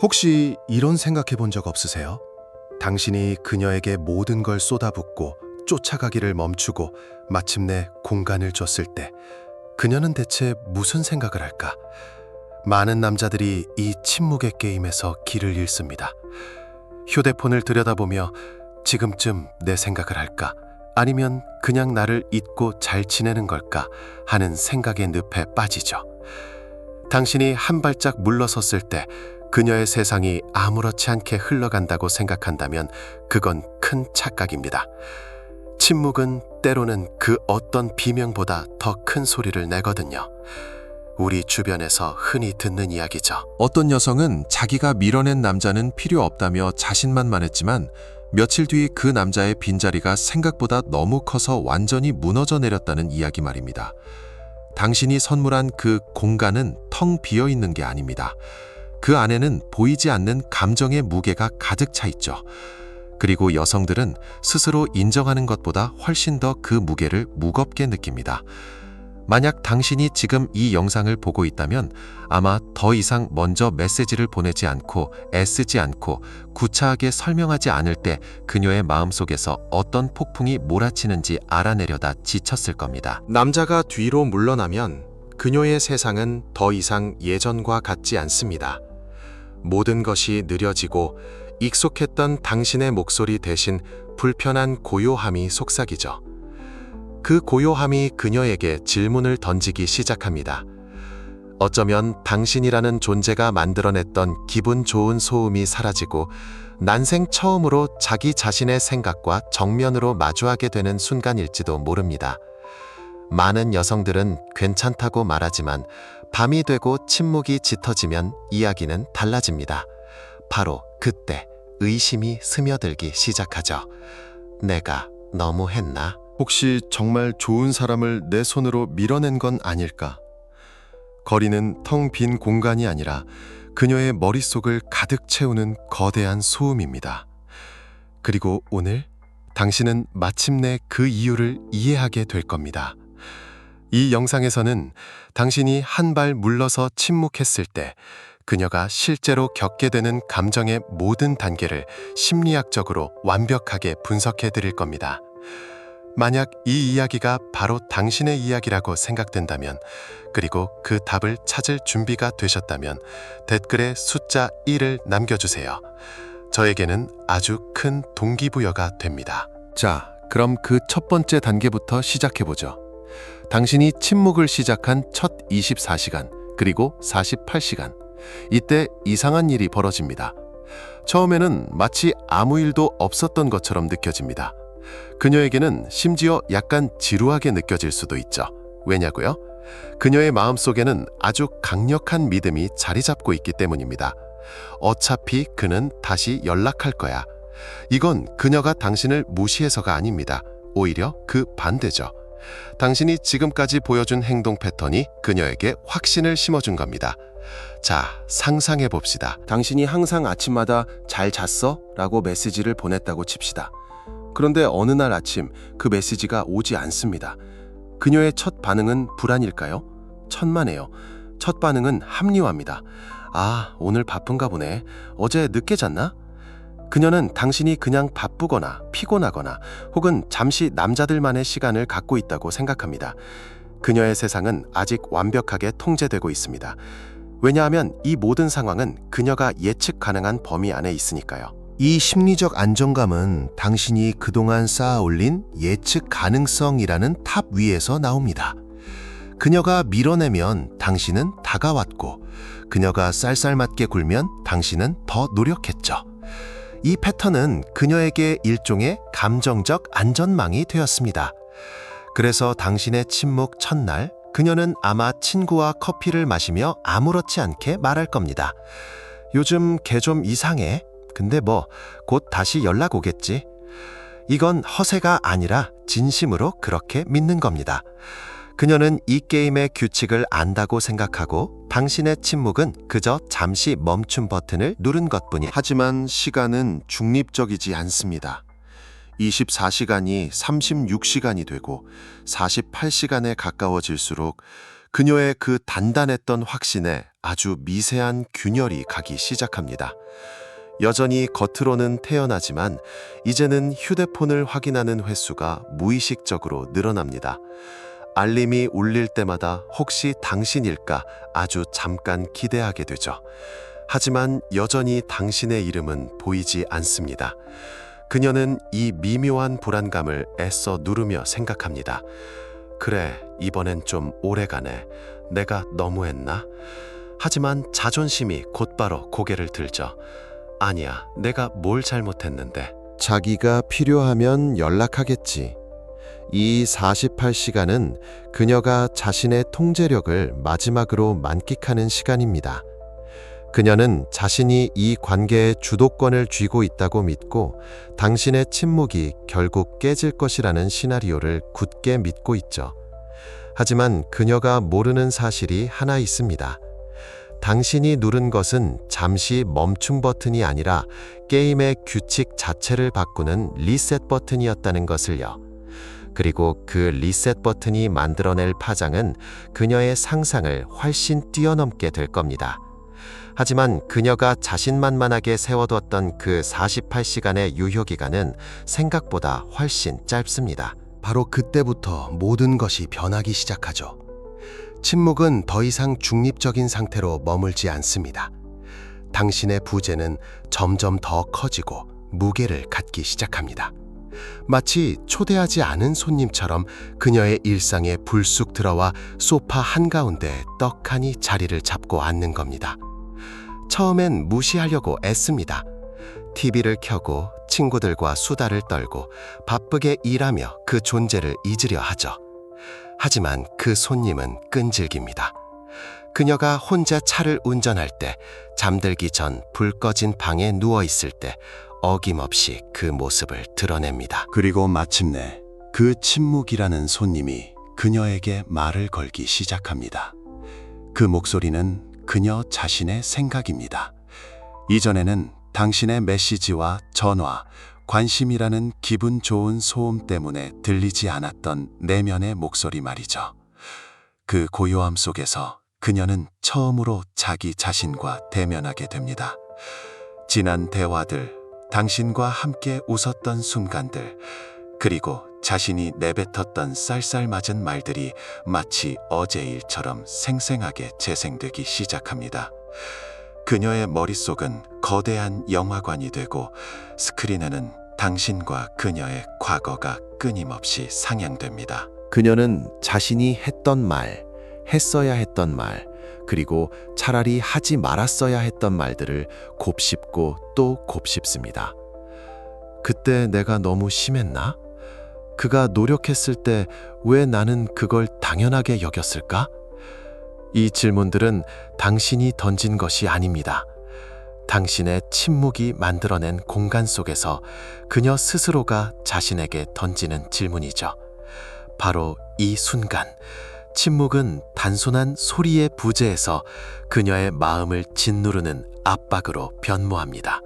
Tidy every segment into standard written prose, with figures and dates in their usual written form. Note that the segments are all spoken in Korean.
혹시 이런 생각해 본 적 없으세요? 당신이 그녀에게 모든 걸 쏟아붓고 쫓아가기를 멈추고 마침내 공간을 줬을 때 그녀는 대체 무슨 생각을 할까? 많은 남자들이 이 침묵의 게임에서 길을 잃습니다. 휴대폰을 들여다보며 지금쯤 내 생각을 할까? 아니면 그냥 나를 잊고 잘 지내는 걸까? 하는 생각의 늪에 빠지죠. 당신이 한 발짝 물러섰을 때 그녀의 세상이 아무렇지 않게 흘러간다고 생각한다면 그건 큰 착각입니다. 침묵은 때로는 그 어떤 비명보다 더 큰 소리를 내거든요. 우리 주변에서 흔히 듣는 이야기죠. 어떤 여성은 자기가 밀어낸 남자는 필요 없다며 자신만만했지만 며칠 뒤 그 남자의 빈자리가 생각보다 너무 커서 완전히 무너져 내렸다는 이야기 말입니다. 당신이 선물한 그 공간은 텅 비어 있는 게 아닙니다. 그 안에는 보이지 않는 감정의 무게가 가득 차 있죠. 그리고 여성들은 스스로 인정하는 것보다 훨씬 더 그 무게를 무겁게 느낍니다. 만약 당신이 지금 이 영상을 보고 있다면 아마 더 이상 먼저 메시지를 보내지 않고 애쓰지 않고 구차하게 설명하지 않을 때 그녀의 마음속에서 어떤 폭풍이 몰아치는지 알아내려다 지쳤을 겁니다. 남자가 뒤로 물러나면 그녀의 세상은 더 이상 예전과 같지 않습니다. 모든 것이 느려지고 익숙했던 당신의 목소리 대신 불편한 고요함이 속삭이죠. 그 고요함이 그녀에게 질문을 던지기 시작합니다. 어쩌면 당신이라는 존재가 만들어냈던 기분 좋은 소음이 사라지고 난생 처음으로 자기 자신의 생각과 정면으로 마주하게 되는 순간일지도 모릅니다. 많은 여성들은 괜찮다고 말하지만 밤이 되고 침묵이 짙어지면 이야기는 달라집니다. 바로 그때 의심이 스며들기 시작하죠. 내가 너무했나? 혹시 정말 좋은 사람을 내 손으로 밀어낸 건 아닐까? 거리는 텅 빈 공간이 아니라 그녀의 머릿속을 가득 채우는 거대한 소음입니다. 그리고 오늘 당신은 마침내 그 이유를 이해하게 될 겁니다. 이 영상에서는 당신이 한 발 물러서 침묵했을 때 그녀가 실제로 겪게 되는 감정의 모든 단계를 심리학적으로 완벽하게 분석해 드릴 겁니다. 만약 이 이야기가 바로 당신의 이야기라고 생각된다면, 그리고 그 답을 찾을 준비가 되셨다면 댓글에 숫자 1을 남겨주세요. 저에게는 아주 큰 동기부여가 됩니다. 자, 그럼 그 첫 번째 단계부터 시작해보죠. 당신이 침묵을 시작한 첫 24시간, 그리고 48시간. 이때 이상한 일이 벌어집니다. 처음에는 마치 아무 일도 없었던 것처럼 느껴집니다. 그녀에게는 심지어 약간 지루하게 느껴질 수도 있죠. 왜냐고요? 그녀의 마음속에는 아주 강력한 믿음이 자리 잡고 있기 때문입니다. 어차피 그는 다시 연락할 거야. 이건 그녀가 당신을 무시해서가 아닙니다. 오히려 그 반대죠. 당신이 지금까지 보여준 행동 패턴이 그녀에게 확신을 심어준 겁니다. 자, 상상해 봅시다. 당신이 항상 아침마다 잘 잤어? 라고 메시지를 보냈다고 칩시다. 그런데 어느 날 아침 그 메시지가 오지 않습니다. 그녀의 첫 반응은 불안일까요? 천만에요. 첫 반응은 합리화입니다. 아, 오늘 바쁜가 보네. 어제 늦게 잤나? 그녀는 당신이 그냥 바쁘거나 피곤하거나 혹은 잠시 남자들만의 시간을 갖고 있다고 생각합니다. 그녀의 세상은 아직 완벽하게 통제되고 있습니다. 왜냐하면 이 모든 상황은 그녀가 예측 가능한 범위 안에 있으니까요. 이 심리적 안정감은 당신이 그동안 쌓아올린 예측 가능성이라는 탑 위에서 나옵니다. 그녀가 밀어내면 당신은 다가왔고, 그녀가 쌀쌀맞게 굴면 당신은 더 노력했죠. 이 패턴은 그녀에게 일종의 감정적 안전망이 되었습니다. 그래서 당신의 침묵 첫날, 그녀는 아마 친구와 커피를 마시며 아무렇지 않게 말할 겁니다. 요즘 걔 좀 이상해. 근데 뭐 곧 다시 연락 오겠지. 이건 허세가 아니라 진심으로 그렇게 믿는 겁니다. 그녀는 이 게임의 규칙을 안다고 생각하고 당신의 침묵은 그저 잠시 멈춤 버튼을 누른 것뿐이. 하지만 시간은 중립적이지 않습니다. 24시간이 36시간이 되고 48시간에 가까워질수록 그녀의 그 단단했던 확신에 아주 미세한 균열이 가기 시작합니다. 여전히 겉으로는 태연하지만 이제는 휴대폰을 확인하는 횟수가 무의식적으로 늘어납니다. 알림이 울릴 때마다 혹시 당신일까 아주 잠깐 기대하게 되죠. 하지만 여전히 당신의 이름은 보이지 않습니다. 그녀는 이 미묘한 불안감을 애써 누르며 생각합니다. 그래, 이번엔 좀 오래가네. 내가 너무했나? 하지만 자존심이 곧바로 고개를 들죠. 아니야, 내가 뭘 잘못했는데. 자기가 필요하면 연락하겠지. 이 48시간은 그녀가 자신의 통제력을 마지막으로 만끽하는 시간입니다. 그녀는 자신이 이 관계의 주도권을 쥐고 있다고 믿고 당신의 침묵이 결국 깨질 것이라는 시나리오를 굳게 믿고 있죠. 하지만 그녀가 모르는 사실이 하나 있습니다. 당신이 누른 것은 잠시 멈춤 버튼이 아니라 게임의 규칙 자체를 바꾸는 리셋 버튼이었다는 것을요. 그리고 그 리셋 버튼이 만들어낼 파장은 그녀의 상상을 훨씬 뛰어넘게 될 겁니다. 하지만 그녀가 자신만만하게 세워두었던 그 48시간의 유효기간은 생각보다 훨씬 짧습니다. 바로 그때부터 모든 것이 변하기 시작하죠. 침묵은 더 이상 중립적인 상태로 머물지 않습니다. 당신의 부재는 점점 더 커지고 무게를 갖기 시작합니다. 마치 초대하지 않은 손님처럼 그녀의 일상에 불쑥 들어와 소파 한가운데 떡하니 자리를 잡고 앉는 겁니다. 처음엔 무시하려고 애씁니다. TV를 켜고 친구들과 수다를 떨고 바쁘게 일하며 그 존재를 잊으려 하죠. 하지만 그 손님은 끈질깁니다. 그녀가 혼자 차를 운전할 때, 잠들기 전 불 꺼진 방에 누워 있을 때 어김없이 그 모습을 드러냅니다. 그리고 마침내 그 침묵이라는 손님이 그녀에게 말을 걸기 시작합니다. 그 목소리는 그녀 자신의 생각입니다. 이전에는 당신의 메시지와 전화, 관심이라는 기분 좋은 소음 때문에 들리지 않았던 내면의 목소리 말이죠. 그 고요함 속에서 그녀는 처음으로 자기 자신과 대면하게 됩니다. 지난 대화들, 당신과 함께 웃었던 순간들, 그리고 자신이 내뱉었던 쌀쌀맞은 말들이 마치 어제 일처럼 생생하게 재생되기 시작합니다. 그녀의 머릿속은 거대한 영화관이 되고 스크린에는 당신과 그녀의 과거가 끊임없이 상영됩니다. 그녀는 자신이 했던 말, 했어야 했던 말, 그리고 차라리 하지 말았어야 했던 말들을 곱씹고 또 곱씹습니다. 그때 내가 너무 심했나? 그가 노력했을 때 왜 나는 그걸 당연하게 여겼을까? 이 질문들은 당신이 던진 것이 아닙니다. 당신의 침묵이 만들어낸 공간 속에서 그녀 스스로가 자신에게 던지는 질문이죠. 바로 이 순간, 침묵은 단순한 소리의 부재에서 그녀의 마음을 짓누르는 압박으로 변모합니다.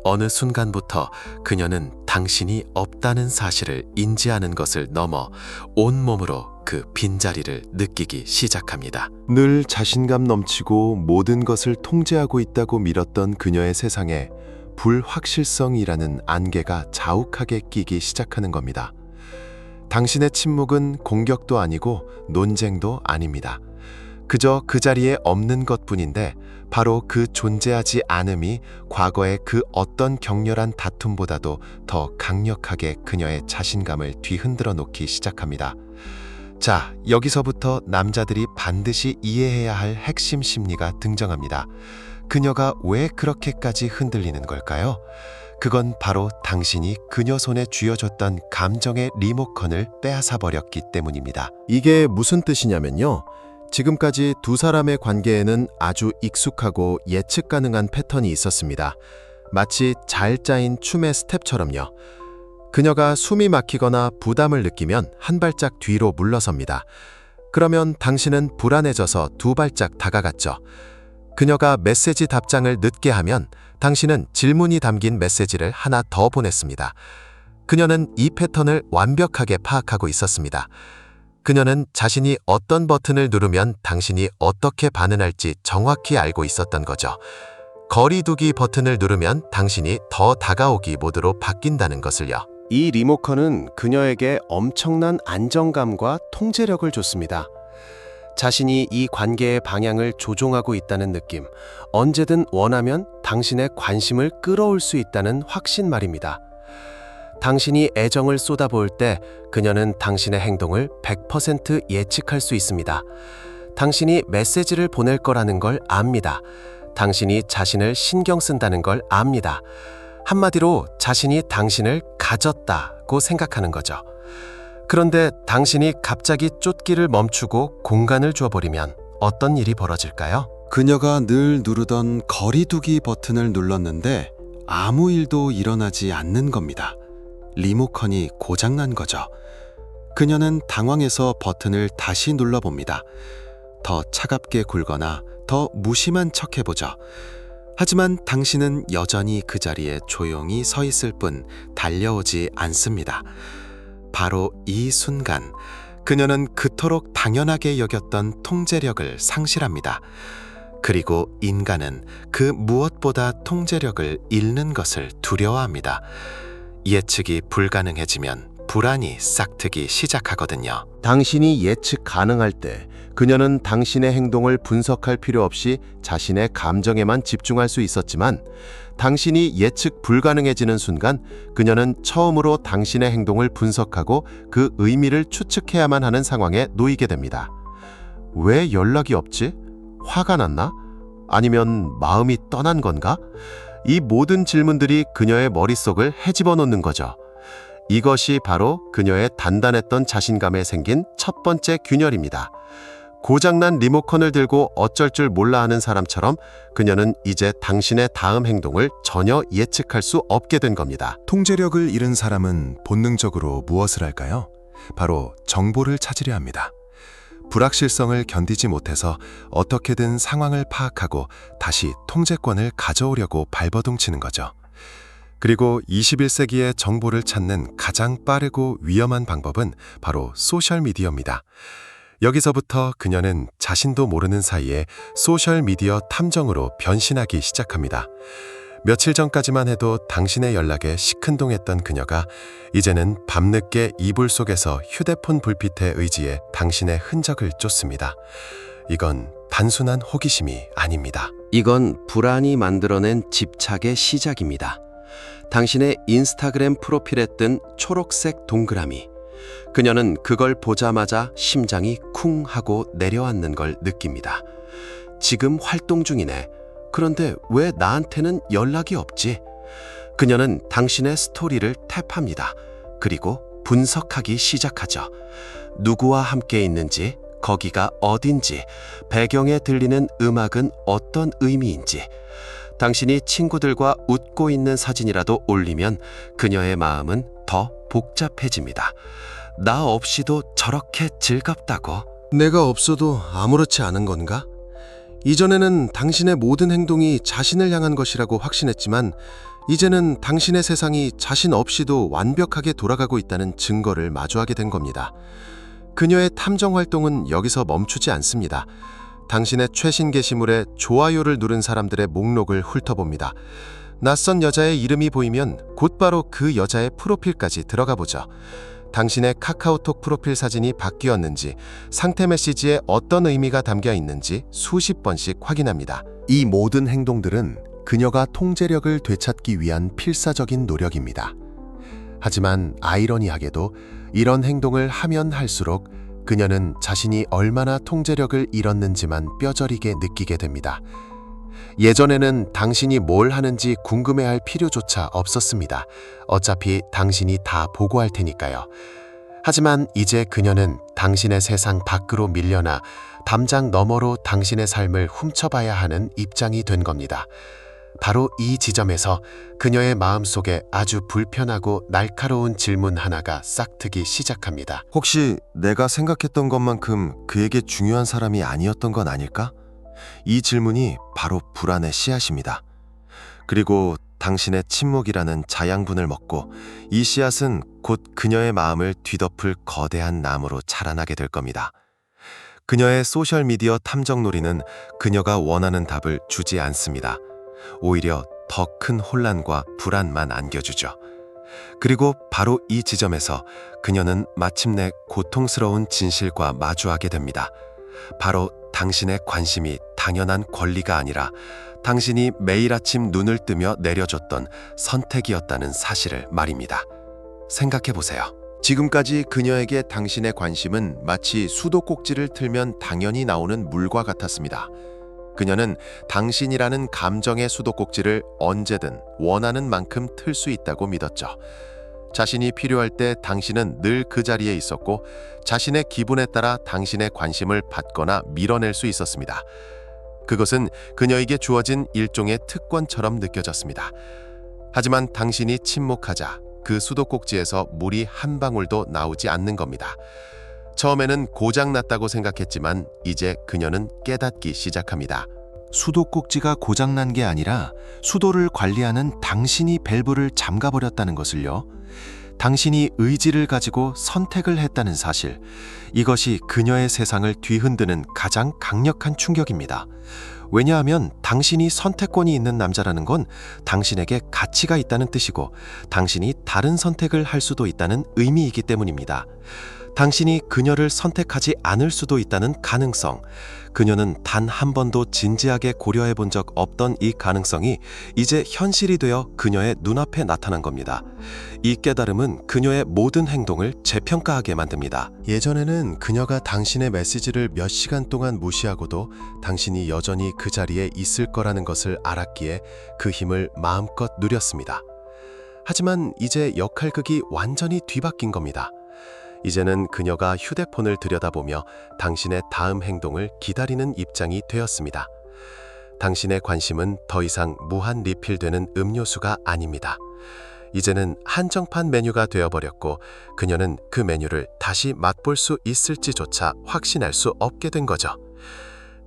어느 순간부터 그녀는 당신이 없다는 사실을 인지하는 것을 넘어 온몸으로 그 빈자리를 느끼기 시작합니다. 늘 자신감 넘치고 모든 것을 통제하고 있다고 믿었던 그녀의 세상에 불확실성이라는 안개가 자욱하게 끼기 시작하는 겁니다. 당신의 침묵은 공격도 아니고 논쟁도 아닙니다. 그저 그 자리에 없는 것뿐인데 바로 그 존재하지 않음이 과거의 그 어떤 격렬한 다툼보다도 더 강력하게 그녀의 자신감을 뒤흔들어 놓기 시작합니다. 자, 여기서부터 남자들이 반드시 이해해야 할 핵심 심리가 등장합니다. 그녀가 왜 그렇게까지 흔들리는 걸까요? 그건 바로 당신이 그녀 손에 쥐어줬던 감정의 리모컨을 빼앗아 버렸기 때문입니다. 이게 무슨 뜻이냐면요. 지금까지 두 사람의 관계에는 아주 익숙하고 예측 가능한 패턴이 있었습니다. 마치 잘 짜인 춤의 스텝처럼요. 그녀가 숨이 막히거나 부담을 느끼면 한 발짝 뒤로 물러섭니다. 그러면 당신은 불안해져서 두 발짝 다가갔죠. 그녀가 메시지 답장을 늦게 하면 당신은 질문이 담긴 메시지를 하나 더 보냈습니다. 그녀는 이 패턴을 완벽하게 파악하고 있었습니다. 그녀는 자신이 어떤 버튼을 누르면 당신이 어떻게 반응할지 정확히 알고 있었던 거죠. 거리두기 버튼을 누르면 당신이 더 다가오기 모드로 바뀐다는 것을요. 이 리모컨은 그녀에게 엄청난 안정감과 통제력을 줬습니다. 자신이 이 관계의 방향을 조종하고 있다는 느낌, 언제든 원하면 당신의 관심을 끌어올 수 있다는 확신 말입니다. 당신이 애정을 쏟아부을 때 그녀는 당신의 행동을 100% 예측할 수 있습니다. 당신이 메시지를 보낼 거라는 걸 압니다. 당신이 자신을 신경 쓴다는 걸 압니다. 한마디로 자신이 당신을 가졌다고 생각하는 거죠. 그런데 당신이 갑자기 쫓기를 멈추고 공간을 줘버리면 어떤 일이 벌어질까요? 그녀가 늘 누르던 거리두기 버튼을 눌렀는데 아무 일도 일어나지 않는 겁니다. 리모컨이 고장난 거죠. 그녀는 당황해서 버튼을 다시 눌러봅니다. 더 차갑게 굴거나 더 무심한 척 해보죠. 하지만 당신은 여전히 그 자리에 조용히 서 있을 뿐 달려오지 않습니다. 바로 이 순간 그녀는 그토록 당연하게 여겼던 통제력을 상실합니다. 그리고 인간은 그 무엇보다 통제력을 잃는 것을 두려워합니다. 예측이 불가능해지면 불안이 싹트기 시작하거든요. 당신이 예측 가능할 때 그녀는 당신의 행동을 분석할 필요 없이 자신의 감정에만 집중할 수 있었지만 당신이 예측 불가능해지는 순간 그녀는 처음으로 당신의 행동을 분석하고 그 의미를 추측해야만 하는 상황에 놓이게 됩니다. 왜 연락이 없지? 화가 났나? 아니면 마음이 떠난 건가? 이 모든 질문들이 그녀의 머릿속을 헤집어 놓는 거죠. 이것이 바로 그녀의 단단했던 자신감에 생긴 첫 번째 균열입니다. 고장난 리모컨을 들고 어쩔 줄 몰라 하는 사람처럼 그녀는 이제 당신의 다음 행동을 전혀 예측할 수 없게 된 겁니다. 통제력을 잃은 사람은 본능적으로 무엇을 할까요? 바로 정보를 찾으려 합니다. 불확실성을 견디지 못해서 어떻게든 상황을 파악하고 다시 통제권을 가져오려고 발버둥치는 거죠. 그리고 21세기의 정보를 찾는 가장 빠르고 위험한 방법은 바로 소셜미디어입니다. 여기서부터 그녀는 자신도 모르는 사이에 소셜미디어 탐정으로 변신하기 시작합니다. 며칠 전까지만 해도 당신의 연락에 시큰둥했던 그녀가 이제는 밤늦게 이불 속에서 휴대폰 불빛에 의지해 당신의 흔적을 쫓습니다. 이건 단순한 호기심이 아닙니다. 이건 불안이 만들어낸 집착의 시작입니다. 당신의 인스타그램 프로필에 뜬 초록색 동그라미. 그녀는 그걸 보자마자 심장이 쿵 하고 내려앉는 걸 느낍니다. 지금 활동 중이네. 그런데 왜 나한테는 연락이 없지? 그녀는 당신의 스토리를 탭합니다. 그리고 분석하기 시작하죠. 누구와 함께 있는지, 거기가 어딘지, 배경에 들리는 음악은 어떤 의미인지, 당신이 친구들과 웃고 있는 사진이라도 올리면 그녀의 마음은 더 복잡해집니다. 나 없이도 저렇게 즐겁다고? 내가 없어도 아무렇지 않은 건가? 이전에는 당신의 모든 행동이 자신을 향한 것이라고 확신했지만 이제는 당신의 세상이 자신 없이도 완벽하게 돌아가고 있다는 증거를 마주하게 된 겁니다. 그녀의 탐정 활동은 여기서 멈추지 않습니다. 당신의 최신 게시물에 좋아요를 누른 사람들의 목록을 훑어봅니다. 낯선 여자의 이름이 보이면 곧바로 그 여자의 프로필까지 들어가 보죠. 당신의 카카오톡 프로필 사진이 바뀌었는지, 상태 메시지에 어떤 의미가 담겨 있는지 수십 번씩 확인합니다. 이 모든 행동들은 그녀가 통제력을 되찾기 위한 필사적인 노력입니다. 하지만 아이러니하게도 이런 행동을 하면 할수록 그녀는 자신이 얼마나 통제력을 잃었는지만 뼈저리게 느끼게 됩니다. 예전에는 당신이 뭘 하는지 궁금해할 필요조차 없었습니다. 어차피 당신이 다 보고할 테니까요. 하지만 이제 그녀는 당신의 세상 밖으로 밀려나 담장 너머로 당신의 삶을 훔쳐봐야 하는 입장이 된 겁니다. 바로 이 지점에서 그녀의 마음속에 아주 불편하고 날카로운 질문 하나가 싹트기 시작합니다. 혹시 내가 생각했던 것만큼 그에게 중요한 사람이 아니었던 건 아닐까? 이 질문이 바로 불안의 씨앗입니다. 그리고 당신의 침묵이라는 자양분을 먹고 이 씨앗은 곧 그녀의 마음을 뒤덮을 거대한 나무로 자라나게 될 겁니다. 그녀의 소셜미디어 탐정놀이는 그녀가 원하는 답을 주지 않습니다. 오히려 더 큰 혼란과 불안만 안겨주죠. 그리고 바로 이 지점에서 그녀는 마침내 고통스러운 진실과 마주하게 됩니다. 바로 당신의 관심이 당연한 권리가 아니라 당신이 매일 아침 눈을 뜨며 내려줬던 선택이었다는 사실을 말입니다. 생각해보세요. 지금까지 그녀에게 당신의 관심은 마치 수도꼭지를 틀면 당연히 나오는 물과 같았습니다. 그녀는 당신이라는 감정의 수도꼭지를 언제든 원하는 만큼 틀 수 있다고 믿었죠. 자신이 필요할 때 당신은 늘 그 자리에 있었고 자신의 기분에 따라 당신의 관심을 받거나 밀어낼 수 있었습니다. 그것은 그녀에게 주어진 일종의 특권처럼 느껴졌습니다. 하지만 당신이 침묵하자 그 수도꼭지에서 물이 한 방울도 나오지 않는 겁니다. 처음에는 고장났다고 생각했지만 이제 그녀는 깨닫기 시작합니다. 수도꼭지가 고장난 게 아니라 수도를 관리하는 당신이 밸브를 잠가버렸다는 것을요. 당신이 의지를 가지고 선택을 했다는 사실, 이것이 그녀의 세상을 뒤흔드는 가장 강력한 충격입니다. 왜냐하면 당신이 선택권이 있는 남자라는 건 당신에게 가치가 있다는 뜻이고 당신이 다른 선택을 할 수도 있다는 의미이기 때문입니다. 당신이 그녀를 선택하지 않을 수도 있다는 가능성, 그녀는 단 한 번도 진지하게 고려해 본 적 없던 이 가능성이 이제 현실이 되어 그녀의 눈앞에 나타난 겁니다. 이 깨달음은 그녀의 모든 행동을 재평가하게 만듭니다. 예전에는 그녀가 당신의 메시지를 몇 시간 동안 무시하고도 당신이 여전히 그 자리에 있을 거라는 것을 알았기에 그 힘을 마음껏 누렸습니다. 하지만 이제 역할극이 완전히 뒤바뀐 겁니다. 이제는 그녀가 휴대폰을 들여다보며 당신의 다음 행동을 기다리는 입장이 되었습니다. 당신의 관심은 더 이상 무한 리필되는 음료수가 아닙니다. 이제는 한정판 메뉴가 되어버렸고 그녀는 그 메뉴를 다시 맛볼 수 있을지조차 확신할 수 없게 된 거죠.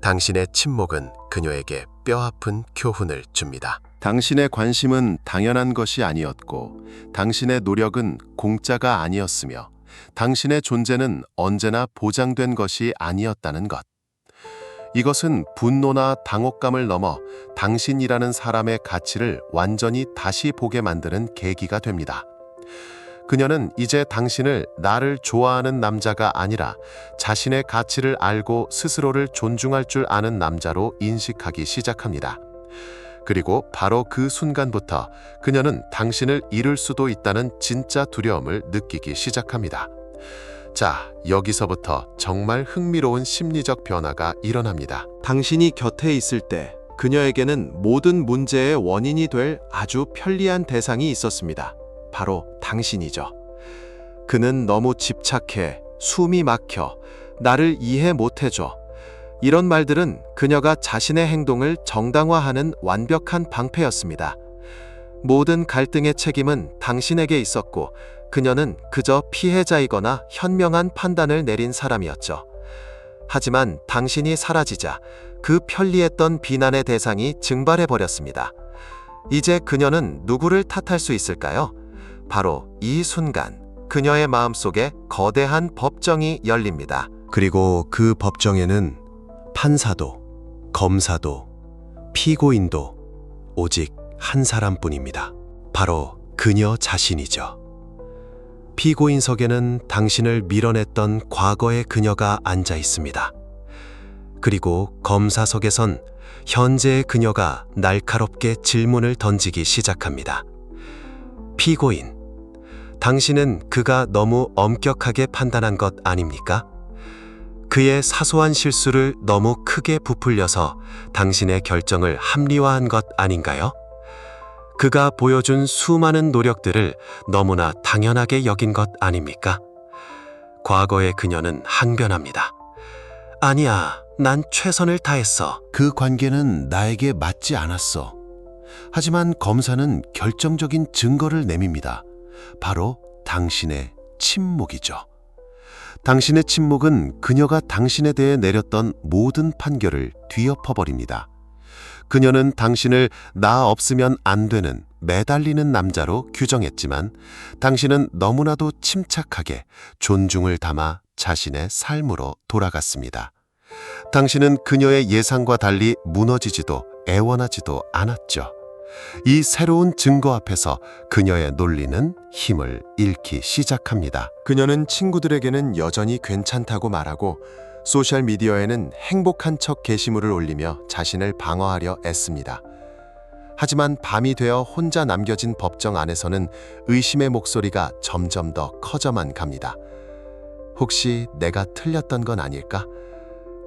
당신의 침묵은 그녀에게 뼈아픈 교훈을 줍니다. 당신의 관심은 당연한 것이 아니었고 당신의 노력은 공짜가 아니었으며 당신의 존재는 언제나 보장된 것이 아니었다는 것. 이것은 분노나 당혹감을 넘어 당신이라는 사람의 가치를 완전히 다시 보게 만드는 계기가 됩니다. 그녀는 이제 당신을 나를 좋아하는 남자가 아니라 자신의 가치를 알고 스스로를 존중할 줄 아는 남자로 인식하기 시작합니다. 그리고 바로 그 순간부터 그녀는 당신을 잃을 수도 있다는 진짜 두려움을 느끼기 시작합니다. 자, 여기서부터 정말 흥미로운 심리적 변화가 일어납니다. 당신이 곁에 있을 때 그녀에게는 모든 문제의 원인이 될 아주 편리한 대상이 있었습니다. 바로 당신이죠. 그는 너무 집착해, 숨이 막혀, 나를 이해 못해줘. 이런 말들은 그녀가 자신의 행동을 정당화하는 완벽한 방패였습니다. 모든 갈등의 책임은 당신에게 있었고 그녀는 그저 피해자이거나 현명한 판단을 내린 사람이었죠. 하지만 당신이 사라지자 그 편리했던 비난의 대상이 증발해버렸습니다. 이제 그녀는 누구를 탓할 수 있을까요? 바로 이 순간 그녀의 마음속에 거대한 법정이 열립니다. 그리고 그 법정에는 판사도, 검사도, 피고인도 오직 한 사람뿐입니다. 바로 그녀 자신이죠. 피고인석에는 당신을 밀어냈던 과거의 그녀가 앉아 있습니다. 그리고 검사석에선 현재의 그녀가 날카롭게 질문을 던지기 시작합니다. 피고인, 당신은 그가 너무 엄격하게 판단한 것 아닙니까? 그의 사소한 실수를 너무 크게 부풀려서 당신의 결정을 합리화한 것 아닌가요? 그가 보여준 수많은 노력들을 너무나 당연하게 여긴 것 아닙니까? 과거의 그녀는 항변합니다. 아니야, 난 최선을 다했어. 그 관계는 나에게 맞지 않았어. 하지만 검사는 결정적인 증거를 내밉니다. 바로 당신의 침묵이죠. 당신의 침묵은 그녀가 당신에 대해 내렸던 모든 판결을 뒤엎어버립니다. 그녀는 당신을 나 없으면 안 되는 매달리는 남자로 규정했지만 당신은 너무나도 침착하게 존중을 담아 자신의 삶으로 돌아갔습니다. 당신은 그녀의 예상과 달리 무너지지도 애원하지도 않았죠. 이 새로운 증거 앞에서 그녀의 논리는 힘을 잃기 시작합니다. 그녀는 친구들에게는 여전히 괜찮다고 말하고 소셜미디어에는 행복한 척 게시물을 올리며 자신을 방어하려 애씁니다. 하지만 밤이 되어 혼자 남겨진 법정 안에서는 의심의 목소리가 점점 더 커져만 갑니다. 혹시 내가 틀렸던 건 아닐까?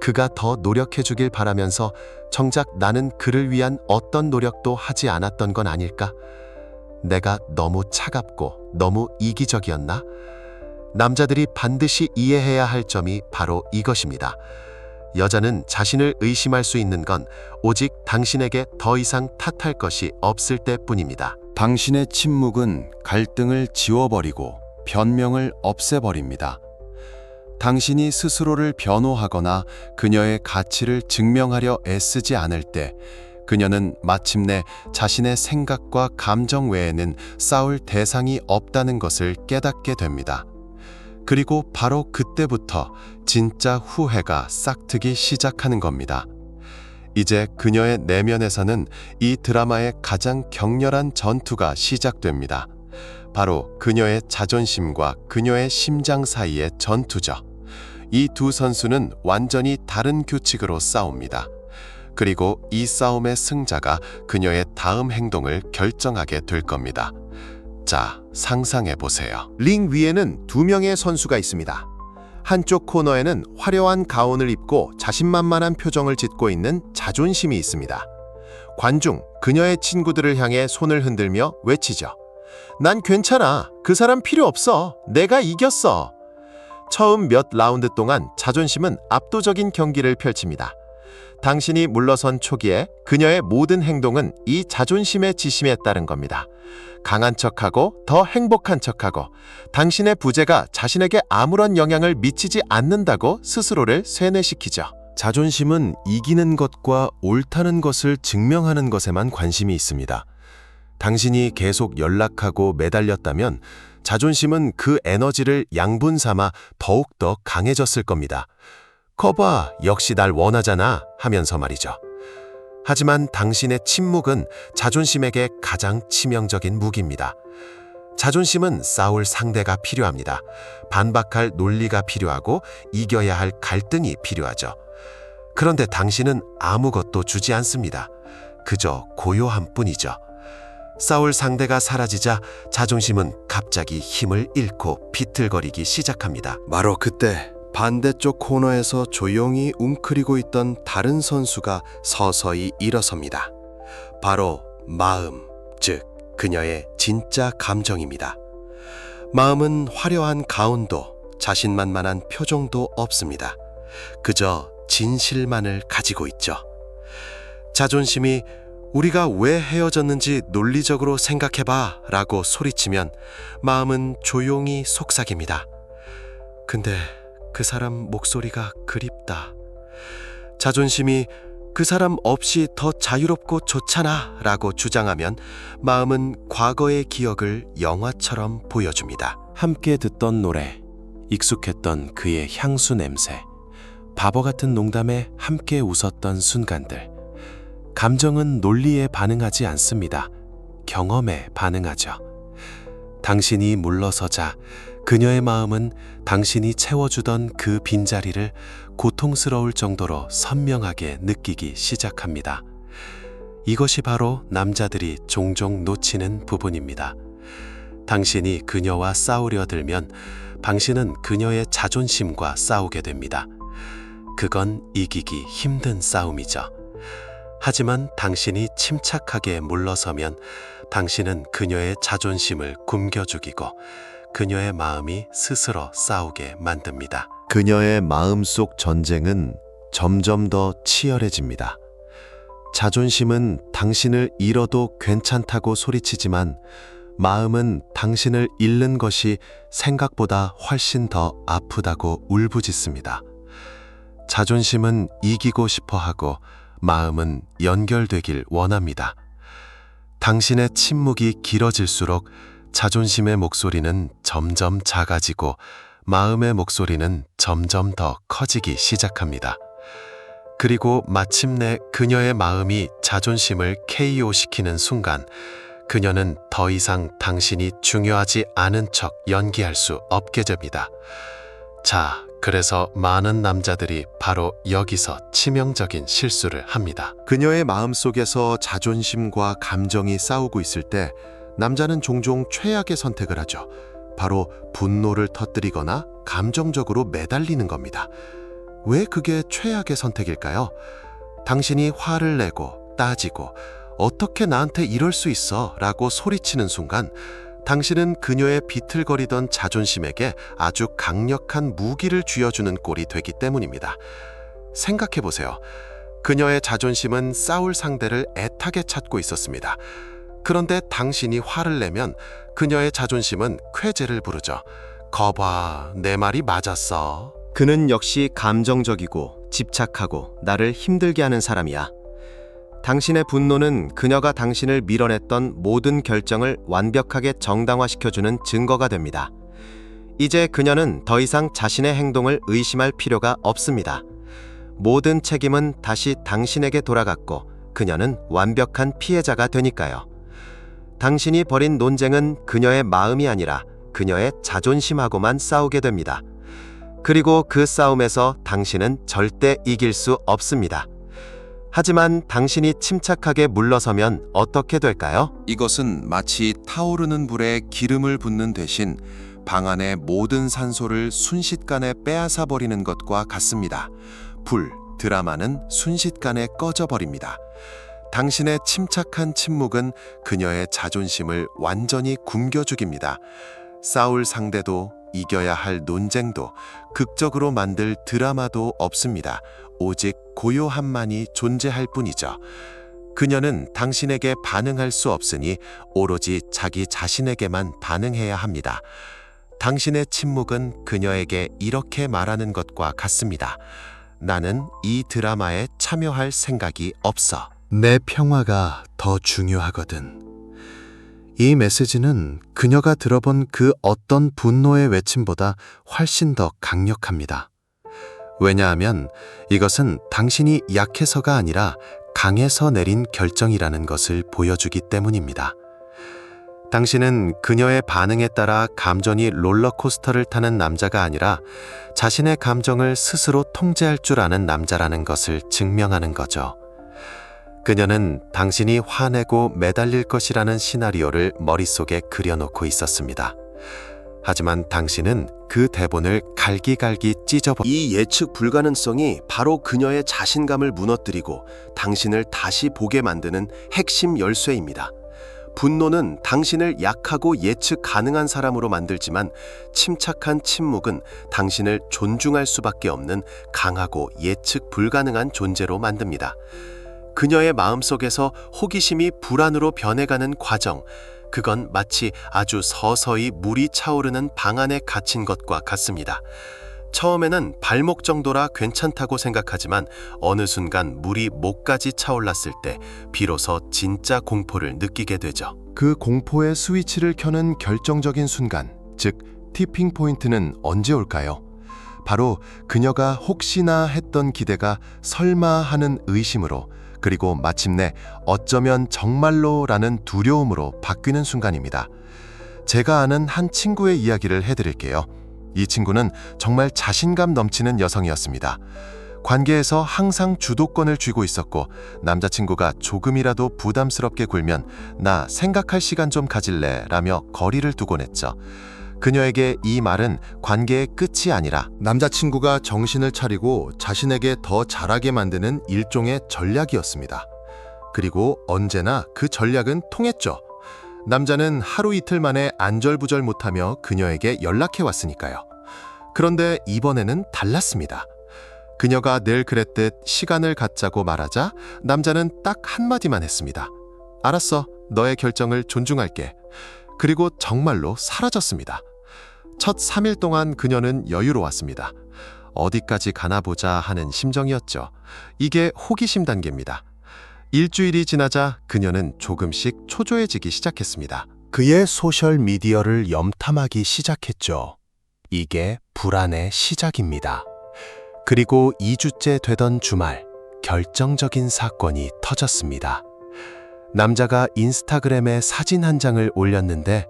그가 더 노력해 주길 바라면서 정작 나는 그를 위한 어떤 노력도 하지 않았던 건 아닐까? 내가 너무 차갑고 너무 이기적이었나? 남자들이 반드시 이해해야 할 점이 바로 이것입니다. 여자는 자신을 의심할 수 있는 건 오직 당신에게 더 이상 탓할 것이 없을 때뿐입니다. 당신의 침묵은 갈등을 지워버리고 변명을 없애버립니다. 당신이 스스로를 변호하거나 그녀의 가치를 증명하려 애쓰지 않을 때 그녀는 마침내 자신의 생각과 감정 외에는 싸울 대상이 없다는 것을 깨닫게 됩니다. 그리고 바로 그때부터 진짜 후회가 싹트기 시작하는 겁니다. 이제 그녀의 내면에서는 이 드라마의 가장 격렬한 전투가 시작됩니다. 바로 그녀의 자존심과 그녀의 심장 사이의 전투죠. 이 두 선수는 완전히 다른 규칙으로 싸웁니다. 그리고 이 싸움의 승자가 그녀의 다음 행동을 결정하게 될 겁니다. 자, 상상해 보세요. 링 위에는 두 명의 선수가 있습니다. 한쪽 코너에는 화려한 가운을 입고 자신만만한 표정을 짓고 있는 자존심이 있습니다. 관중, 그녀의 친구들을 향해 손을 흔들며 외치죠. 난 괜찮아. 그 사람 필요 없어. 내가 이겼어. 처음 몇 라운드 동안 자존심은 압도적인 경기를 펼칩니다. 당신이 물러선 초기에 그녀의 모든 행동은 이 자존심의 지심에 따른 겁니다. 강한 척하고 더 행복한 척하고 당신의 부재가 자신에게 아무런 영향을 미치지 않는다고 스스로를 세뇌시키죠. 자존심은 이기는 것과 옳다는 것을 증명하는 것에만 관심이 있습니다. 당신이 계속 연락하고 매달렸다면 자존심은 그 에너지를 양분 삼아 더욱더 강해졌을 겁니다. 거봐, 역시 날 원하잖아 하면서 말이죠. 하지만 당신의 침묵은 자존심에게 가장 치명적인 무기입니다. 자존심은 싸울 상대가 필요합니다. 반박할 논리가 필요하고 이겨야 할 갈등이 필요하죠. 그런데 당신은 아무것도 주지 않습니다. 그저 고요한 뿐이죠. 싸울 상대가 사라지자 자존심은 갑자기 힘을 잃고 비틀거리기 시작합니다. 바로 그때 반대쪽 코너에서 조용히 웅크리고 있던 다른 선수가 서서히 일어섭니다. 바로 마음, 즉 그녀의 진짜 감정입니다. 마음은 화려한 가운도 자신만만한 표정도 없습니다. 그저 진실만을 가지고 있죠. 자존심이 우리가 왜 헤어졌는지 논리적으로 생각해봐 라고 소리치면 마음은 조용히 속삭입니다. 근데 그 사람 목소리가 그립다. 자존심이 그 사람 없이 더 자유롭고 좋잖아 라고 주장하면 마음은 과거의 기억을 영화처럼 보여줍니다. 함께 듣던 노래, 익숙했던 그의 향수 냄새, 바보 같은 농담에 함께 웃었던 순간들. 감정은 논리에 반응하지 않습니다. 경험에 반응하죠. 당신이 물러서자 그녀의 마음은 당신이 채워주던 그 빈자리를 고통스러울 정도로 선명하게 느끼기 시작합니다. 이것이 바로 남자들이 종종 놓치는 부분입니다. 당신이 그녀와 싸우려 들면 당신은 그녀의 자존심과 싸우게 됩니다. 그건 이기기 힘든 싸움이죠. 하지만 당신이 침착하게 물러서면 당신은 그녀의 자존심을 굶겨 죽이고 그녀의 마음이 스스로 싸우게 만듭니다. 그녀의 마음속 전쟁은 점점 더 치열해집니다. 자존심은 당신을 잃어도 괜찮다고 소리치지만 마음은 당신을 잃는 것이 생각보다 훨씬 더 아프다고 울부짖습니다. 자존심은 이기고 싶어 하고 마음은 연결되길 원합니다. 당신의 침묵이 길어질수록 자존심의 목소리는 점점 작아지고 마음의 목소리는 점점 더 커지기 시작합니다. 그리고 마침내 그녀의 마음이 자존심을 KO시키는 순간 그녀는 더 이상 당신이 중요하지 않은 척 연기할 수 없게 됩니다. 자, 그래서 많은 남자들이 바로 여기서 치명적인 실수를 합니다. 그녀의 마음속에서 자존심과 감정이 싸우고 있을 때 남자는 종종 최악의 선택을 하죠. 바로 분노를 터뜨리거나 감정적으로 매달리는 겁니다. 왜 그게 최악의 선택일까요? 당신이 화를 내고 따지고 어떻게 나한테 이럴 수 있어? 라고 소리치는 순간 당신은 그녀의 비틀거리던 자존심에게 아주 강력한 무기를 쥐어주는 꼴이 되기 때문입니다. 생각해보세요. 그녀의 자존심은 싸울 상대를 애타게 찾고 있었습니다. 그런데 당신이 화를 내면 그녀의 자존심은 쾌재를 부르죠. 거봐, 내 말이 맞았어. 그는 역시 감정적이고 집착하고 나를 힘들게 하는 사람이야. 당신의 분노는 그녀가 당신을 밀어냈던 모든 결정을 완벽하게 정당화시켜주는 증거가 됩니다. 이제 그녀는 더 이상 자신의 행동을 의심할 필요가 없습니다. 모든 책임은 다시 당신에게 돌아갔고 그녀는 완벽한 피해자가 되니까요. 당신이 벌인 논쟁은 그녀의 마음이 아니라 그녀의 자존심하고만 싸우게 됩니다. 그리고 그 싸움에서 당신은 절대 이길 수 없습니다. 하지만 당신이 침착하게 물러서면 어떻게 될까요? 이것은 마치 타오르는 불에 기름을 붓는 대신 방 안의 모든 산소를 순식간에 빼앗아 버리는 것과 같습니다. 드라마는 순식간에 꺼져버립니다. 당신의 침착한 침묵은 그녀의 자존심을 완전히 굶겨 죽입니다. 싸울 상대도 이겨야 할 논쟁도 극적으로 만들 드라마도 없습니다. 오직 고요함만이 존재할 뿐이죠. 그녀는 당신에게 반응할 수 없으니 오로지 자기 자신에게만 반응해야 합니다. 당신의 침묵은 그녀에게 이렇게 말하는 것과 같습니다. 나는 이 드라마에 참여할 생각이 없어. 내 평화가 더 중요하거든. 이 메시지는 그녀가 들어본 그 어떤 분노의 외침보다 훨씬 더 강력합니다. 왜냐하면 이것은 당신이 약해서가 아니라 강해서 내린 결정이라는 것을 보여주기 때문입니다. 당신은 그녀의 반응에 따라 감정이 롤러코스터를 타는 남자가 아니라 자신의 감정을 스스로 통제할 줄 아는 남자라는 것을 증명하는 거죠. 그녀는 당신이 화내고 매달릴 것이라는 시나리오를 머릿속에 그려놓고 있었습니다. 하지만 당신은 그 대본을 갈기갈기 찢어버 이 예측 불가능성이 바로 그녀의 자신감을 무너뜨리고 당신을 다시 보게 만드는 핵심 열쇠입니다. 분노는 당신을 약하고 예측 가능한 사람으로 만들지만 침착한 침묵은 당신을 존중할 수밖에 없는 강하고 예측 불가능한 존재로 만듭니다. 그녀의 마음속에서 호기심이 불안으로 변해가는 과정, 그건 마치 아주 서서히 물이 차오르는 방 안에 갇힌 것과 같습니다. 처음에는 발목 정도라 괜찮다고 생각하지만 어느 순간 물이 목까지 차올랐을 때 비로소 진짜 공포를 느끼게 되죠. 그 공포의 스위치를 켜는 결정적인 순간, 즉 티핑 포인트는 언제 올까요? 바로 그녀가 혹시나 했던 기대가 설마 하는 의심으로, 그리고 마침내 어쩌면 정말로라는 두려움으로 바뀌는 순간입니다. 제가 아는 한 친구의 이야기를 해드릴게요. 이 친구는 정말 자신감 넘치는 여성이었습니다. 관계에서 항상 주도권을 쥐고 있었고 남자친구가 조금이라도 부담스럽게 굴면 나 생각할 시간 좀 가질래 라며 거리를 두곤 했죠. 그녀에게 이 말은 관계의 끝이 아니라 남자친구가 정신을 차리고 자신에게 더 잘하게 만드는 일종의 전략이었습니다. 그리고 언제나 그 전략은 통했죠. 남자는 하루 이틀 만에 안절부절 못하며 그녀에게 연락해 왔으니까요. 그런데 이번에는 달랐습니다. 그녀가 늘 그랬듯 시간을 갖자고 말하자 남자는 딱 한마디만 했습니다. 알았어, 너의 결정을 존중할게. 그리고 정말로 사라졌습니다. 첫 3일 동안 그녀는 여유로웠습니다. 어디까지 가나 보자 하는 심정이었죠. 이게 호기심 단계입니다. 일주일이 지나자 그녀는 조금씩 초조해지기 시작했습니다. 그의 소셜 미디어를 염탐하기 시작했죠. 이게 불안의 시작입니다. 그리고 2주째 되던 주말, 결정적인 사건이 터졌습니다. 남자가 인스타그램에 사진 한 장을 올렸는데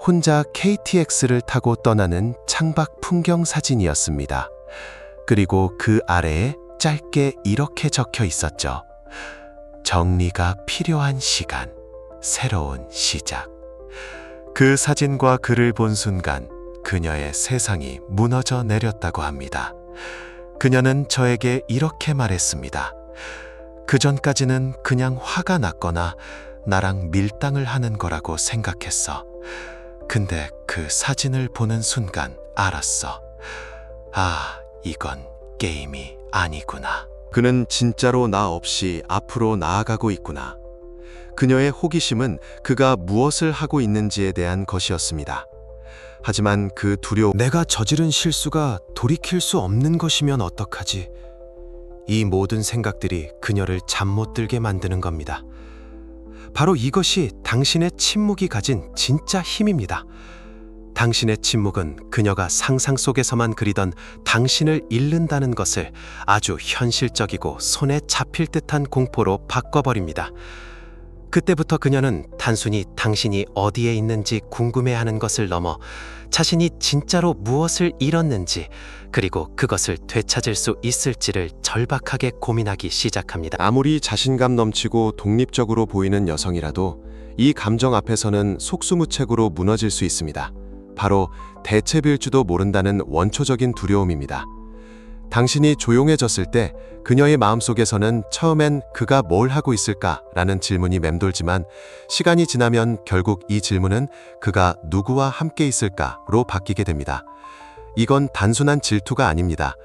혼자 KTX를 타고 떠나는 창밖 풍경 사진이었습니다. 그리고 그 아래에 짧게 이렇게 적혀 있었죠. 정리가 필요한 시간, 새로운 시작. 그 사진과 글을 본 순간 그녀의 세상이 무너져 내렸다고 합니다. 그녀는 저에게 이렇게 말했습니다. 그 전까지는 그냥 화가 났거나 나랑 밀당을 하는 거라고 생각했어. 근데 그 사진을 보는 순간 알았어. 아, 이건 게임이 아니구나. 그는 진짜로 나 없이 앞으로 나아가고 있구나. 그녀의 호기심은 그가 무엇을 하고 있는지에 대한 것이었습니다. 하지만 그 두려움, 내가 저지른 실수가 돌이킬 수 없는 것이면 어떡하지? 이 모든 생각들이 그녀를 잠 못 들게 만드는 겁니다. 바로 이것이 당신의 침묵이 가진 진짜 힘입니다. 당신의 침묵은 그녀가 상상 속에서만 그리던 당신을 잃는다는 것을 아주 현실적이고 손에 잡힐 듯한 공포로 바꿔버립니다. 그때부터 그녀는 단순히 당신이 어디에 있는지 궁금해하는 것을 넘어 자신이 진짜로 무엇을 잃었는지, 그리고 그것을 되찾을 수 있을지를 절박하게 고민하기 시작합니다. 아무리 자신감 넘치고 독립적으로 보이는 여성이라도 이 감정 앞에서는 속수무책으로 무너질 수 있습니다. 바로 대체빌지도 모른다는 원초적인 두려움입니다. 당신이 조용해졌을 때 그녀의 마음속에서는 처음엔 그가 뭘 하고 있을까라는 질문이 맴돌지만 시간이 지나면 결국 이 질문은 그가 누구와 함께 있을까로 바뀌게 됩니다. 이건 단순한 질투가 아닙니다.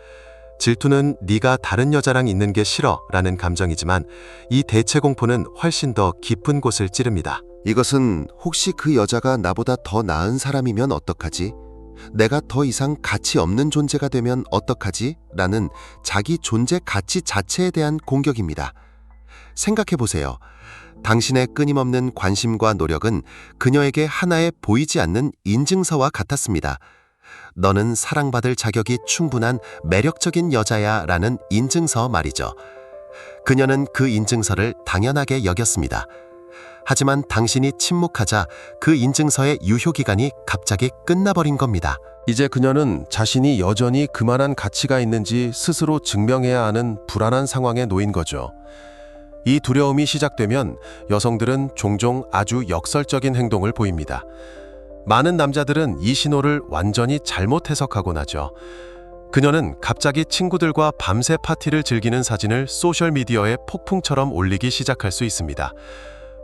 질투는 네가 다른 여자랑 있는 게 싫어라는 감정이지만 이 대체 공포는 훨씬 더 깊은 곳을 찌릅니다. 이것은 혹시 그 여자가 나보다 더 나은 사람이면 어떡하지? 내가 더 이상 가치 없는 존재가 되면 어떡하지? 라는 자기 존재 가치 자체에 대한 공격입니다. 생각해 보세요. 당신의 끊임없는 관심과 노력은 그녀에게 하나의 보이지 않는 인증서와 같았습니다. 너는 사랑받을 자격이 충분한 매력적인 여자야 라는 인증서 말이죠. 그녀는 그 인증서를 당연하게 여겼습니다. 하지만 당신이 침묵하자 그 인증서의 유효기간이 갑자기 끝나버린 겁니다. 이제 그녀는 자신이 여전히 그만한 가치가 있는지 스스로 증명해야 하는 불안한 상황에 놓인 거죠. 이 두려움이 시작되면 여성들은 종종 아주 역설적인 행동을 보입니다. 많은 남자들은 이 신호를 완전히 잘못 해석하곤 하죠. 그녀는 갑자기 친구들과 밤새 파티를 즐기는 사진을 소셜미디어에 폭풍처럼 올리기 시작할 수 있습니다.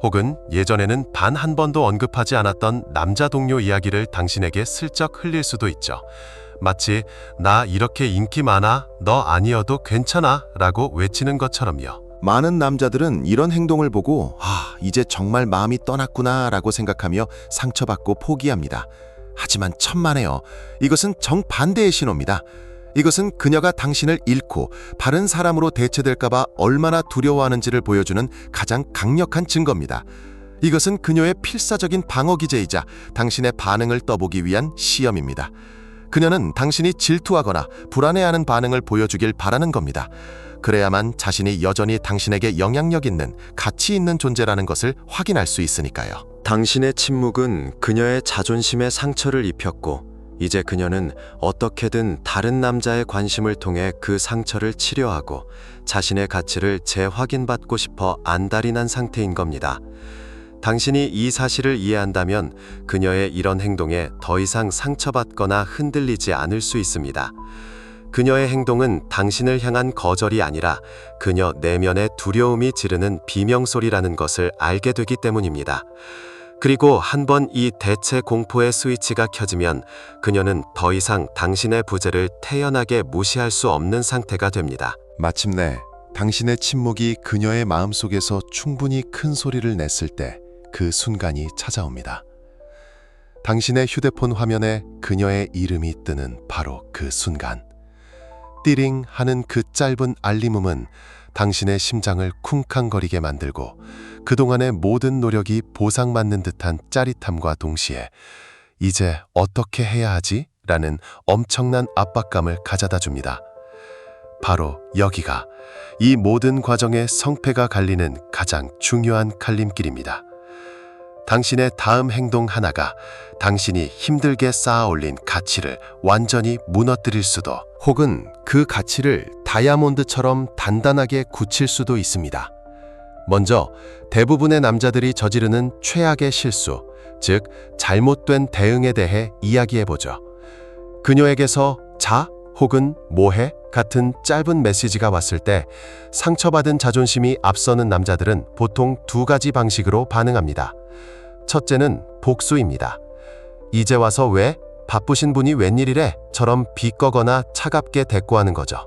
혹은 예전에는 단 한 번도 언급하지 않았던 남자 동료 이야기를 당신에게 슬쩍 흘릴 수도 있죠. 마치 나 이렇게 인기 많아, 너 아니어도 괜찮아 라고 외치는 것처럼요. 많은 남자들은 이런 행동을 보고 이제 정말 마음이 떠났구나 라고 생각하며 상처받고 포기합니다. 하지만 천만에요. 이것은 정반대의 신호입니다. 이것은 그녀가 당신을 잃고 바른 사람으로 대체될까봐 얼마나 두려워하는지를 보여주는 가장 강력한 증거입니다. 이것은 그녀의 필사적인 방어기제이자 당신의 반응을 떠보기 위한 시험입니다. 그녀는 당신이 질투하거나 불안해하는 반응을 보여주길 바라는 겁니다. 그래야만 자신이 여전히 당신에게 영향력 있는, 가치 있는 존재라는 것을 확인할 수 있으니까요. 당신의 침묵은 그녀의 자존심에 상처를 입혔고, 이제 그녀는 어떻게든 다른 남자의 관심을 통해 그 상처를 치료하고 자신의 가치를 재확인받고 싶어 안달이 난 상태인 겁니다. 당신이 이 사실을 이해한다면 그녀의 이런 행동에 더 이상 상처받거나 흔들리지 않을 수 있습니다. 그녀의 행동은 당신을 향한 거절이 아니라 그녀 내면의 두려움이 지르는 비명소리라는 것을 알게 되기 때문입니다. 그리고 한번 이 대체 공포의 스위치가 켜지면 그녀는 더 이상 당신의 부재를 태연하게 무시할 수 없는 상태가 됩니다. 마침내 당신의 침묵이 그녀의 마음속에서 충분히 큰 소리를 냈을 때 그 순간이 찾아옵니다. 당신의 휴대폰 화면에 그녀의 이름이 뜨는 바로 그 순간. 띠링 하는 그 짧은 알림음은 당신의 심장을 쿵쾅거리게 만들고 그동안의 모든 노력이 보상받는 듯한 짜릿함과 동시에 이제 어떻게 해야 하지? 라는 엄청난 압박감을 가져다 줍니다. 바로 여기가 이 모든 과정의 성패가 갈리는 가장 중요한 갈림길입니다. 당신의 다음 행동 하나가 당신이 힘들게 쌓아 올린 가치를 완전히 무너뜨릴 수도, 혹은 그 가치를 다이아몬드처럼 단단하게 굳힐 수도 있습니다. 먼저 대부분의 남자들이 저지르는 최악의 실수, 즉 잘못된 대응에 대해 이야기해보죠. 그녀에게서 자 혹은 뭐해 같은 짧은 메시지가 왔을 때 상처받은 자존심이 앞서는 남자들은 보통 두 가지 방식으로 반응합니다. 첫째는 복수입니다. 이제 와서 왜? 바쁘신 분이 웬일이래? 처럼 비꺼거나 차갑게 대꾸하는 거죠.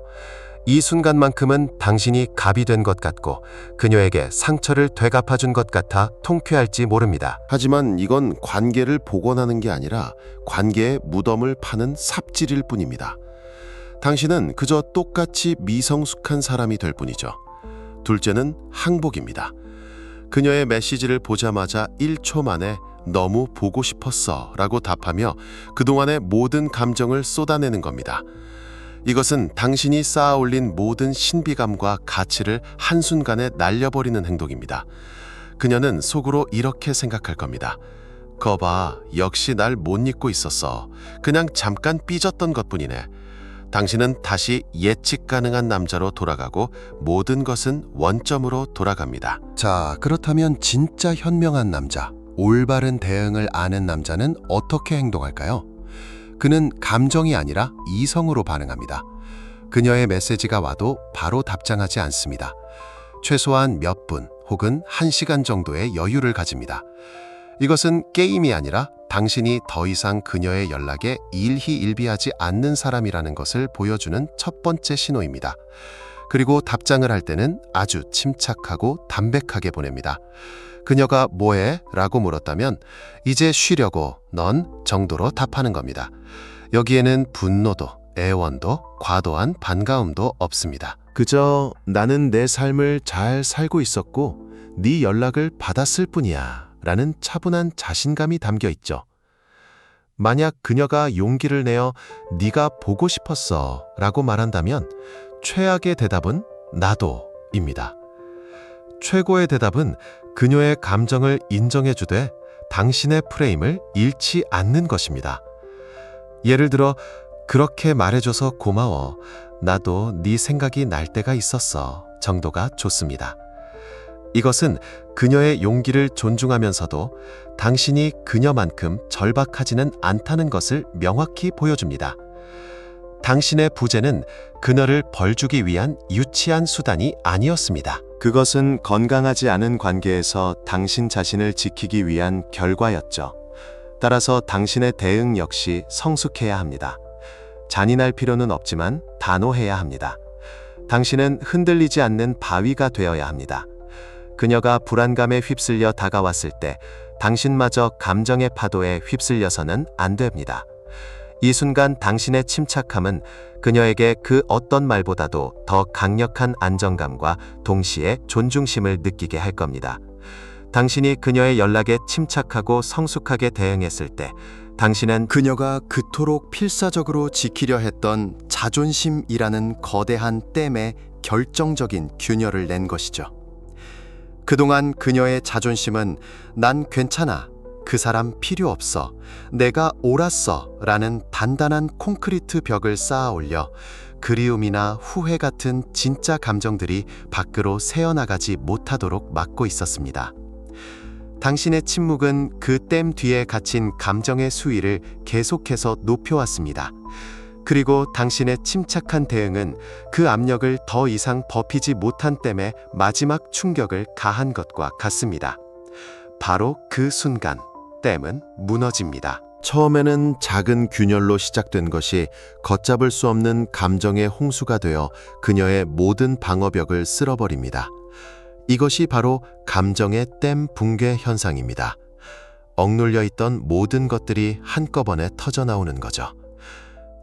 이 순간만큼은 당신이 갑이 된 것 같고 그녀에게 상처를 되갚아준 것 같아 통쾌할지 모릅니다. 하지만 이건 관계를 복원하는 게 아니라 관계의 무덤을 파는 삽질일 뿐입니다. 당신은 그저 똑같이 미성숙한 사람이 될 뿐이죠. 둘째는 항복입니다. 그녀의 메시지를 보자마자 1초 만에 너무 보고 싶었어 라고 답하며 그동안의 모든 감정을 쏟아내는 겁니다. 이것은 당신이 쌓아 올린 모든 신비감과 가치를 한순간에 날려버리는 행동입니다. 그녀는 속으로 이렇게 생각할 겁니다. 거봐, 역시 날 못 잊고 있었어. 그냥 잠깐 삐졌던 것뿐이네. 당신은 다시 예측 가능한 남자로 돌아가고 모든 것은 원점으로 돌아갑니다. 자, 그렇다면 진짜 현명한 남자, 올바른 대응을 아는 남자는 어떻게 행동할까요? 그는 감정이 아니라 이성으로 반응합니다. 그녀의 메시지가 와도 바로 답장하지 않습니다. 최소한 몇 분 혹은 1시간 정도의 여유를 가집니다. 이것은 게임이 아니라 당신이 더 이상 그녀의 연락에 일희일비하지 않는 사람이라는 것을 보여주는 첫 번째 신호입니다. 그리고 답장을 할 때는 아주 침착하고 담백하게 보냅니다. 그녀가 뭐해? 라고 물었다면 이제 쉬려고 넌 정도로 답하는 겁니다. 여기에는 분노도, 애원도, 과도한 반가움도 없습니다. 그저 나는 내 삶을 잘 살고 있었고 네 연락을 받았을 뿐이야 라는 차분한 자신감이 담겨 있죠. 만약 그녀가 용기를 내어 네가 보고 싶었어 라고 말한다면 최악의 대답은 나도입니다. 최고의 대답은 그녀의 감정을 인정해주되 당신의 프레임을 잃지 않는 것입니다. 예를 들어 그렇게 말해줘서 고마워. 나도 네 생각이 날 때가 있었어. 정도가 좋습니다. 이것은 그녀의 용기를 존중하면서도 당신이 그녀만큼 절박하지는 않다는 것을 명확히 보여줍니다. 당신의 부재는 그녀를 벌주기 위한 유치한 수단이 아니었습니다. 그것은 건강하지 않은 관계에서 당신 자신을 지키기 위한 결과였죠. 따라서 당신의 대응 역시 성숙해야 합니다. 잔인할 필요는 없지만 단호해야 합니다. 당신은 흔들리지 않는 바위가 되어야 합니다. 그녀가 불안감에 휩쓸려 다가왔을 때 당신마저 감정의 파도에 휩쓸려서는 안 됩니다. 이 순간 당신의 침착함은 그녀에게 그 어떤 말보다도 더 강력한 안정감과 동시에 존중심을 느끼게 할 겁니다. 당신이 그녀의 연락에 침착하고 성숙하게 대응했을 때 당신은 그녀가 그토록 필사적으로 지키려 했던 자존심이라는 거대한 댐에 결정적인 균열을 낸 것이죠. 그동안 그녀의 자존심은 난 괜찮아, 그 사람 필요 없어, 내가 옳았어 라는 단단한 콘크리트 벽을 쌓아 올려 그리움이나 후회 같은 진짜 감정들이 밖으로 새어나가지 못하도록 막고 있었습니다. 당신의 침묵은 그 댐 뒤에 갇힌 감정의 수위를 계속해서 높여왔습니다. 그리고 당신의 침착한 대응은 그 압력을 더 이상 버피지 못한 댐에 마지막 충격을 가한 것과 같습니다. 바로 그 순간 댐은 무너집니다. 처음에는 작은 균열로 시작된 것이 걷잡을 수 없는 감정의 홍수가 되어 그녀의 모든 방어벽을 쓸어버립니다. 이것이 바로 감정의 댐 붕괴 현상입니다. 억눌려 있던 모든 것들이 한꺼번에 터져나오는 거죠.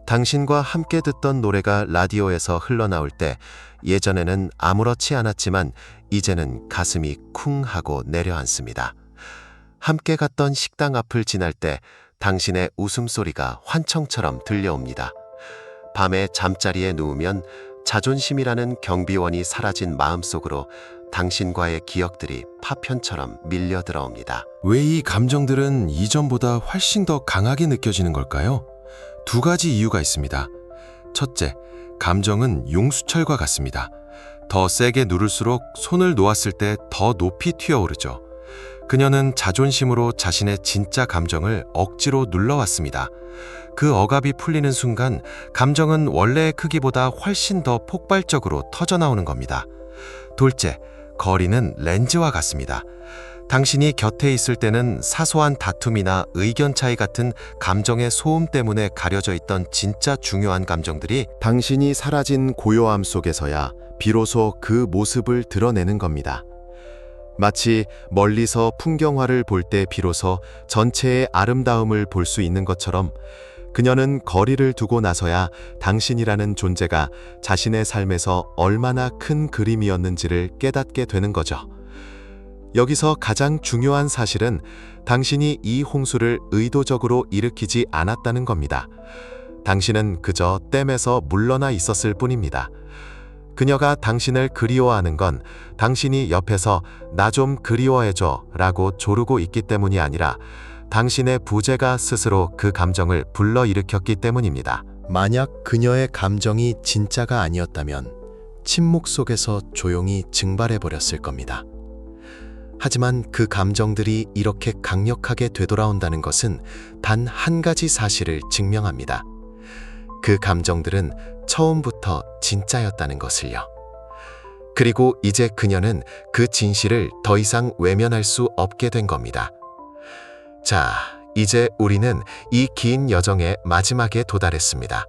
당신과 함께 듣던 노래가 라디오에서 흘러나올 때 예전에는 아무렇지 않았지만 이제는 가슴이 쿵 하고 내려앉습니다. 함께 갔던 식당 앞을 지날 때 당신의 웃음소리가 환청처럼 들려옵니다. 밤에 잠자리에 누우면 자존심이라는 경비원이 사라진 마음속으로 당신과의 기억들이 파편처럼 밀려 들어옵니다. 왜 이 감정들은 이전보다 훨씬 더 강하게 느껴지는 걸까요? 두 가지 이유가 있습니다. 첫째, 감정은 용수철과 같습니다. 더 세게 누를수록 손을 놓았을 때 더 높이 튀어오르죠. 그녀는 자존심으로 자신의 진짜 감정을 억지로 눌러왔습니다. 그 억압이 풀리는 순간 감정은 원래의 크기보다 훨씬 더 폭발적으로 터져나오는 겁니다. 둘째, 거리는 렌즈와 같습니다. 당신이 곁에 있을 때는 사소한 다툼이나 의견 차이 같은 감정의 소음 때문에 가려져 있던 진짜 중요한 감정들이 당신이 사라진 고요함 속에서야 비로소 그 모습을 드러내는 겁니다. 마치 멀리서 풍경화를 볼 때 비로소 전체의 아름다움을 볼 수 있는 것처럼 그녀는 거리를 두고 나서야 당신이라는 존재가 자신의 삶에서 얼마나 큰 그림이었는지를 깨닫게 되는 거죠. 여기서 가장 중요한 사실은 당신이 이 홍수를 의도적으로 일으키지 않았다는 겁니다. 당신은 그저 댐에서 물러나 있었을 뿐입니다. 그녀가 당신을 그리워하는 건 당신이 옆에서 나 좀 그리워해줘 라고 조르고 있기 때문이 아니라 당신의 부재가 스스로 그 감정을 불러일으켰기 때문입니다. 만약 그녀의 감정이 진짜가 아니었다면 침묵 속에서 조용히 증발해버렸을 겁니다. 하지만 그 감정들이 이렇게 강력하게 되돌아온다는 것은 단 한 가지 사실을 증명합니다. 그 감정들은 처음부터 진짜였다는 것을요. 그리고 이제 그녀는 그 진실을 더 이상 외면할 수 없게 된 겁니다. 자, 이제 우리는 이 긴 여정의 마지막에 도달했습니다.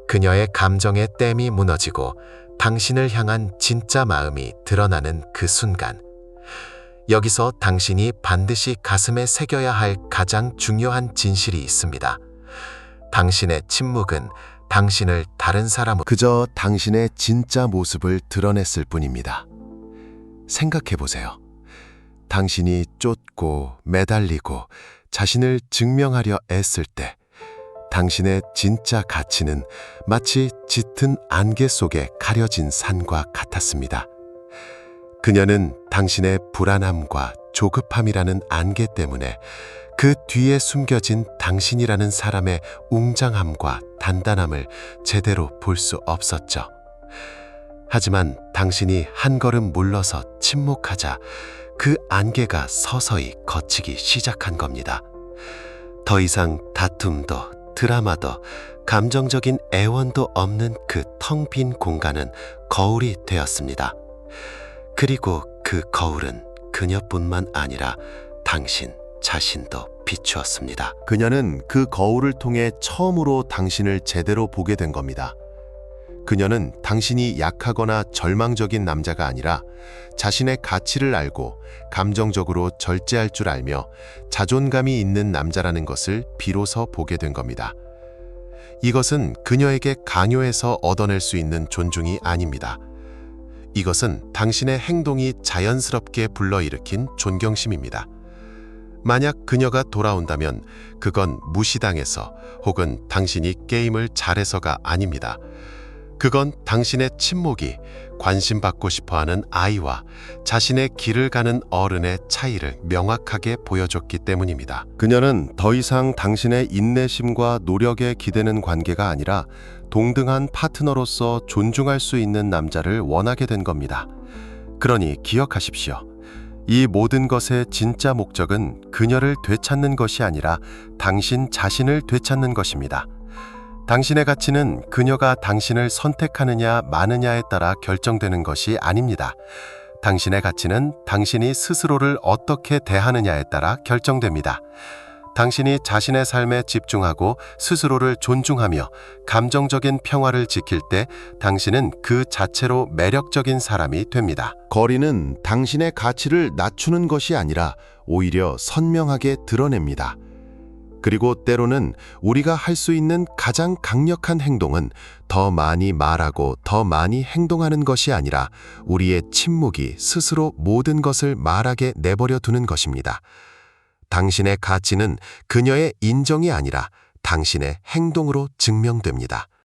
그녀의 감정의 댐이 무너지고 당신을 향한 진짜 마음이 드러나는 그 순간. 여기서 당신이 반드시 가슴에 새겨야 할 가장 중요한 진실이 있습니다. 당신의 침묵은 당신을 다른 사람으로 그저 당신의 진짜 모습을 드러냈을 뿐입니다. 생각해보세요. 당신이 쫓고 매달리고 자신을 증명하려 애쓸 때 당신의 진짜 가치는 마치 짙은 안개 속에 가려진 산과 같았습니다. 그녀는 당신의 불안함과 조급함이라는 안개 때문에 그 뒤에 숨겨진 당신이라는 사람의 웅장함과 단단함을 제대로 볼 수 없었죠. 하지만 당신이 한 걸음 물러서 침묵하자 그 안개가 서서히 걷히기 시작한 겁니다. 더 이상 다툼도 드라마도 감정적인 애원도 없는 그 텅 빈 공간은 거울이 되었습니다. 그리고 그 거울은 그녀뿐만 아니라 당신 자신도 비추었습니다. 그녀는 그 거울을 통해 처음으로 당신을 제대로 보게 된 겁니다. 그녀는 당신이 약하거나 절망적인 남자가 아니라 자신의 가치를 알고 감정적으로 절제할 줄 알며 자존감이 있는 남자라는 것을 비로소 보게 된 겁니다. 이것은 그녀에게 강요해서 얻어낼 수 있는 존중이 아닙니다. 이것은 당신의 행동이 자연스럽게 불러일으킨 존경심입니다. 만약 그녀가 돌아온다면 그건 무시당해서 혹은 당신이 게임을 잘해서가 아닙니다. 그건 당신의 침묵이 관심받고 싶어하는 아이와 자신의 길을 가는 어른의 차이를 명확하게 보여줬기 때문입니다. 그녀는 더 이상 당신의 인내심과 노력에 기대는 관계가 아니라 동등한 파트너로서 존중할 수 있는 남자를 원하게 된 겁니다. 그러니 기억하십시오. 이 모든 것의 진짜 목적은 그녀를 되찾는 것이 아니라 당신 자신을 되찾는 것입니다. 당신의 가치는 그녀가 당신을 선택하느냐 마느냐에 따라 결정되는 것이 아닙니다. 당신의 가치는 당신이 스스로를 어떻게 대하느냐에 따라 결정됩니다. 당신이 자신의 삶에 집중하고 스스로를 존중하며 감정적인 평화를 지킬 때 당신은 그 자체로 매력적인 사람이 됩니다. 거리는 당신의 가치를 낮추는 것이 아니라 오히려 선명하게 드러냅니다. 그리고 때로는 우리가 할 수 있는 가장 강력한 행동은 더 많이 말하고 더 많이 행동하는 것이 아니라 우리의 침묵이 스스로 모든 것을 말하게 내버려 두는 것입니다. 당신의 가치는 그녀의 인정이 아니라 당신의 행동으로 증명됩니다.